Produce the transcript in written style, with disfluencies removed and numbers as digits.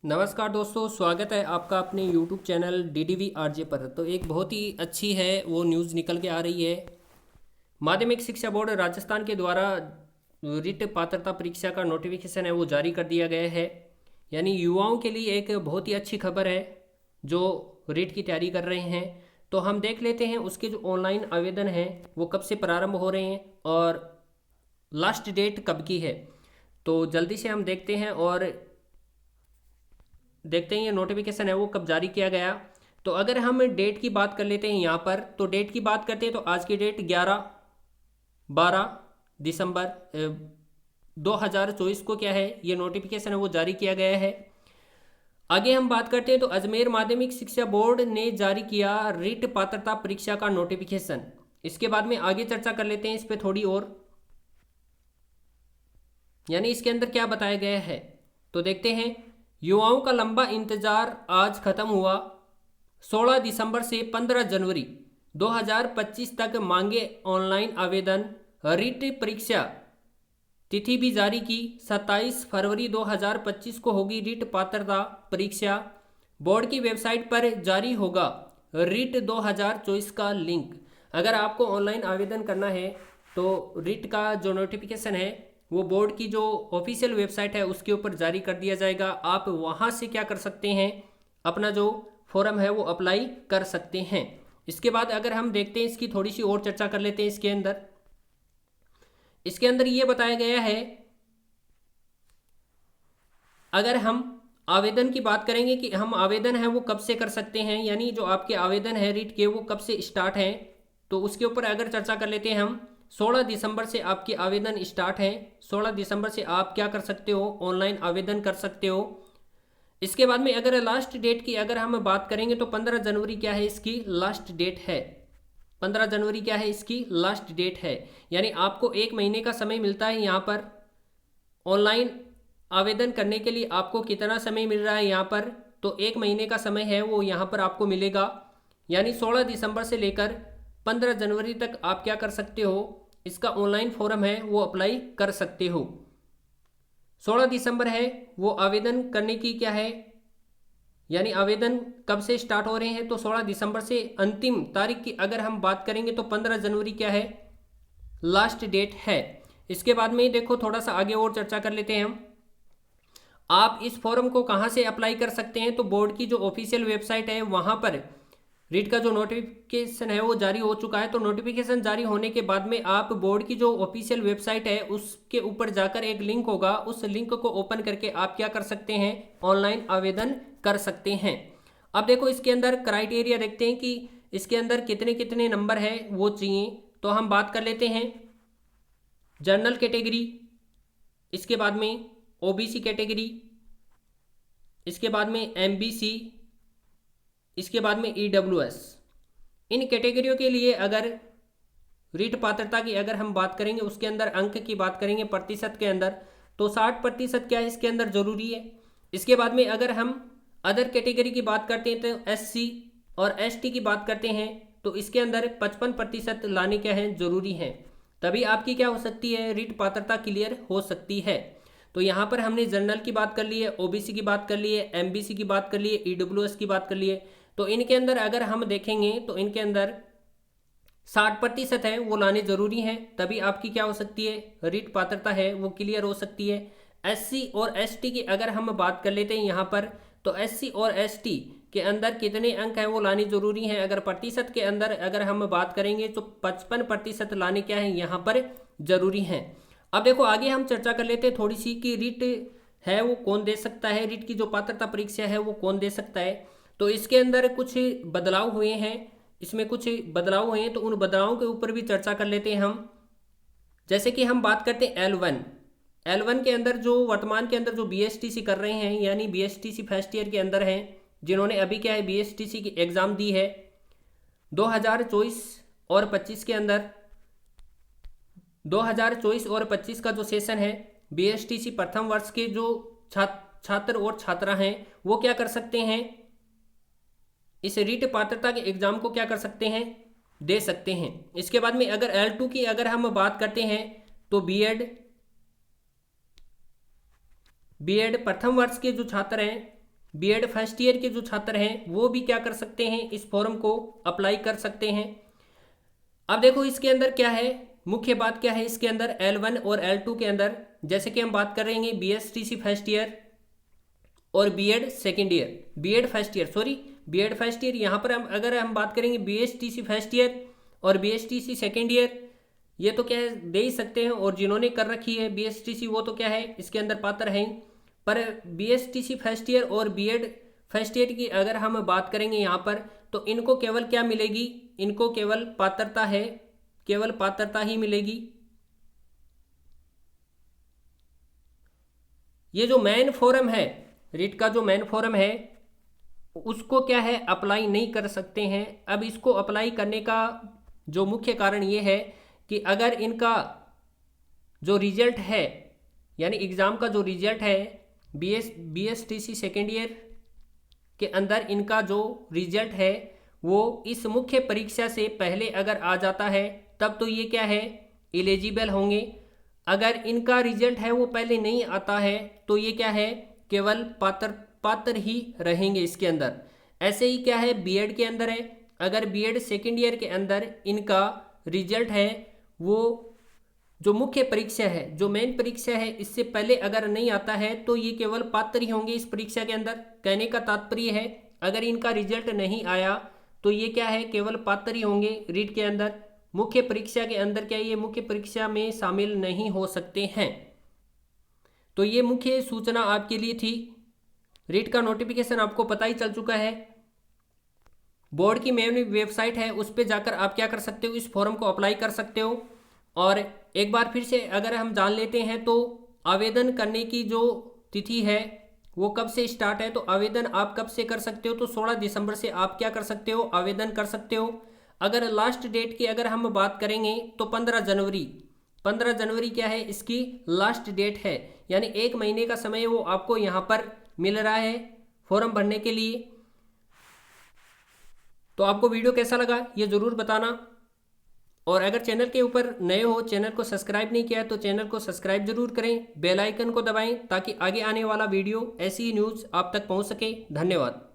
नमस्कार दोस्तों, स्वागत है आपका अपने YouTube चैनल DDV RJ पर। तो एक बहुत ही अच्छी है वो न्यूज़ निकल के आ रही है। माध्यमिक शिक्षा बोर्ड राजस्थान के द्वारा रिट पात्रता परीक्षा का नोटिफिकेशन है वो जारी कर दिया गया है। यानी युवाओं के लिए एक बहुत ही अच्छी खबर है जो रिट की तैयारी कर रहे हैं। तो हम देख लेते हैं उसके जो ऑनलाइन आवेदन हैं वो कब से प्रारंभ हो रहे हैं और लास्ट डेट कब की है। तो जल्दी से हम देखते हैं और देखते हैं ये नोटिफिकेशन है वो कब जारी किया गया। तो अगर हम डेट की बात कर लेते हैं यहाँ पर, तो डेट की बात करते हैं तो आज की डेट 11-12 दिसंबर 2024 को क्या है ये नोटिफिकेशन है वो जारी किया गया है। आगे हम बात करते हैं तो अजमेर माध्यमिक शिक्षा बोर्ड ने जारी किया रिट पात्रता परीक्षा का नोटिफिकेशन। इसके बाद में आगे चर्चा कर लेते हैं इस पर थोड़ी और, यानी इसके अंदर क्या बताया गया है। तो देखते हैं, युवाओं का लंबा इंतजार आज खत्म हुआ। 16 दिसंबर से 15 जनवरी 2025 तक मांगे ऑनलाइन आवेदन। रिट परीक्षा तिथि भी जारी की। 27 फरवरी 2025 को होगी रिट पात्रता परीक्षा। बोर्ड की वेबसाइट पर जारी होगा रिट 2024 का लिंक। अगर आपको ऑनलाइन आवेदन करना है तो रिट का जो नोटिफिकेशन है वो बोर्ड की जो ऑफिशियल वेबसाइट है उसके ऊपर जारी कर दिया जाएगा। आप वहाँ से क्या कर सकते हैं, अपना जो फॉर्म है वो अप्लाई कर सकते हैं। इसके बाद अगर हम देखते हैं इसकी थोड़ी सी और चर्चा कर लेते हैं। इसके अंदर ये बताया गया है, अगर हम आवेदन की बात करेंगे कि हम आवेदन है वो कब से कर सकते हैं, यानी जो आपके आवेदन है रिट के वो कब से स्टार्ट हैं, तो उसके ऊपर अगर चर्चा कर लेते हैं हम। 16 दिसंबर से आपके आवेदन स्टार्ट हैं। 16 दिसंबर से आप क्या कर सकते हो, ऑनलाइन आवेदन कर सकते हो। इसके बाद में अगर लास्ट डेट की अगर हम बात करेंगे तो 15 जनवरी क्या है इसकी लास्ट डेट है। 15 जनवरी क्या है इसकी लास्ट डेट है। यानी आपको एक महीने का समय मिलता है यहाँ पर ऑनलाइन आवेदन करने के लिए। आपको कितना समय मिल रहा है यहाँ पर, तो एक महीने का समय है वो यहाँ पर आपको मिलेगा। यानी 16 दिसंबर से लेकर 15 जनवरी तक आप क्या कर सकते हो, इसका ऑनलाइन फॉर्म है वो अप्लाई कर सकते हो। 16 दिसंबर है वो आवेदन करने की क्या है, यानी आवेदन कब से स्टार्ट हो रहे हैं, तो 16 दिसंबर से अंतिम तारीख की अगर हम बात करेंगे तो 15 जनवरी क्या है लास्ट डेट है। इसके बाद में देखो थोड़ा सा आगे और चर्चा कर लेते हैं हम। आप इस फॉर्म को कहाँ से अप्लाई कर सकते हैं, तो बोर्ड की जो ऑफिशियल वेबसाइट है वहाँ पर रीट का जो नोटिफिकेशन है वो जारी हो चुका है। तो नोटिफिकेशन जारी होने के बाद में आप बोर्ड की जो ऑफिशियल वेबसाइट है उसके ऊपर जाकर एक लिंक होगा, उस लिंक को ओपन करके आप क्या कर सकते हैं, ऑनलाइन आवेदन कर सकते हैं। अब देखो इसके अंदर क्राइटेरिया देखते हैं कि इसके अंदर कितने कितने नंबर है वो चाहिए। तो हम बात कर लेते हैं जनरल कैटेगरी, इसके बाद में ओबीसी कैटेगरी, इसके बाद में एमबीसी, इसके बाद में ईडब्ल्यूएस। इन कैटेगरियों के लिए अगर रीट पात्रता की अगर हम बात करेंगे, उसके अंदर अंक की बात करेंगे प्रतिशत के अंदर, तो 60% क्या है इसके अंदर जरूरी है। इसके बाद में अगर हम अदर कैटेगरी की बात करते हैं तो एससी और एसटी की बात करते हैं तो इसके अंदर 55% लाने क्या है जरूरी है, तभी आपकी क्या हो सकती है रीट पात्रता क्लियर हो सकती है। तो यहाँ पर हमने जनरल की बात कर ली है, ओबीसी की बात कर ली है, एमबीसी की बात कर ली है, ईडब्ल्यूएस की बात कर ली है। तो इनके अंदर अगर हम देखेंगे तो इनके अंदर 60% है वो लाने जरूरी हैं, तभी आपकी क्या हो सकती है रीट पात्रता है वो क्लियर हो सकती है। एससी और एसटी की अगर हम बात कर लेते हैं यहाँ पर, तो एससी और एसटी के अंदर कितने अंक हैं वो लाने जरूरी हैं। अगर प्रतिशत के अंदर अगर हम बात करेंगे तो 55% लाने क्या है यहाँ पर जरूरी हैं। अब देखो आगे हम चर्चा कर लेते हैं थोड़ी सी कि रीट है वो कौन दे सकता है, रीट की जो पात्रता परीक्षा है वो कौन दे सकता है। तो इसके अंदर कुछ बदलाव हुए हैं, इसमें कुछ बदलाव हुए हैं तो उन बदलावों के ऊपर भी चर्चा कर लेते हैं हम। जैसे कि हम बात करते हैं L1 के अंदर जो वर्तमान के अंदर जो BSTC कर रहे हैं, यानी BSTC फर्स्ट ईयर के अंदर हैं, जिन्होंने अभी क्या है BSTC की एग्ज़ाम दी है 2024 और 25 के अंदर। 2024 और 25 का जो सेशन है BSTC प्रथम वर्ष के जो छात्र और छात्रा हैं वो क्या कर सकते हैं, इस रीट पात्रता के एग्जाम को क्या कर सकते हैं, दे सकते हैं। इसके बाद में अगर L2 की अगर हम बात करते हैं तो बीएड प्रथम वर्ष के जो छात्र हैं बीएड फर्स्ट ईयर के जो छात्र हैं वो भी क्या कर सकते हैं, इस फॉर्म को अप्लाई कर सकते हैं। अब देखो इसके अंदर क्या है, मुख्य बात क्या है इसके अंदर, L1 और L2 के अंदर जैसे कि हम बात कर रहे हैं BSTC फर्स्ट ईयर और BEd second year, BEd first year यहाँ पर हम अगर हम बात करेंगे BSTC फर्स्ट ईयर और BSTC सेकेंड ईयर, ये तो क्या है दे ही सकते हैं, और जिन्होंने कर रखी है BSTC वो तो क्या है इसके अंदर पात्र हैं। पर BSTC फर्स्ट ईयर और बीएड फर्स्ट ईयर की अगर हम बात करेंगे यहाँ पर, तो इनको केवल क्या मिलेगी, इनको केवल पात्रता है, केवल पात्रता ही मिलेगी। ये जो मेन फॉर्म है, रीट का जो मेन फॉर्म है उसको क्या है अप्लाई नहीं कर सकते हैं। अब इसको अप्लाई करने का जो मुख्य कारण ये है कि अगर इनका जो रिजल्ट है, यानी एग्ज़ाम का जो रिजल्ट है BSTC सेकेंड ईयर के अंदर इनका जो रिजल्ट है वो इस मुख्य परीक्षा से पहले अगर आ जाता है तब तो ये क्या है एलिजिबल होंगे। अगर इनका रिजल्ट है वो पहले नहीं आता है तो ये क्या है केवल पात्र ही रहेंगे इसके अंदर। ऐसे ही क्या है बीएड के अंदर है, अगर बीएड सेकेंड ईयर के अंदर इनका रिजल्ट है वो जो मुख्य परीक्षा है, जो मेन परीक्षा है, इससे पहले अगर नहीं आता है तो ये केवल पात्र ही होंगे इस परीक्षा के अंदर। कहने का तात्पर्य है अगर इनका रिजल्ट नहीं आया तो ये क्या है केवल पात्र ही होंगे रीट के अंदर, मुख्य परीक्षा के अंदर क्या ये मुख्य परीक्षा में शामिल नहीं हो सकते हैं। तो ये मुख्य सूचना आपके लिए थी। रीट का नोटिफिकेशन आपको पता ही चल चुका है। बोर्ड की मेन वेबसाइट है उस पर जाकर आप क्या कर सकते हो, इस फॉर्म को अप्लाई कर सकते हो। और एक बार फिर से अगर हम जान लेते हैं तो आवेदन करने की जो तिथि है वो कब से स्टार्ट है, तो आवेदन आप कब से कर सकते हो, तो 16 दिसंबर से आप क्या कर सकते हो आवेदन कर सकते हो। अगर लास्ट डेट की अगर हम बात करेंगे तो 15 जनवरी क्या है इसकी लास्ट डेट है, यानी 1 महीने का समय वो आपको यहाँ पर मिल रहा है फॉर्म भरने के लिए। तो आपको वीडियो कैसा लगा ये ज़रूर बताना, और अगर चैनल के ऊपर नए हो, चैनल को सब्सक्राइब नहीं किया तो चैनल को सब्सक्राइब जरूर करें, बेल आइकन को दबाएं ताकि आगे आने वाला वीडियो ऐसी न्यूज़ आप तक पहुंच सके। धन्यवाद।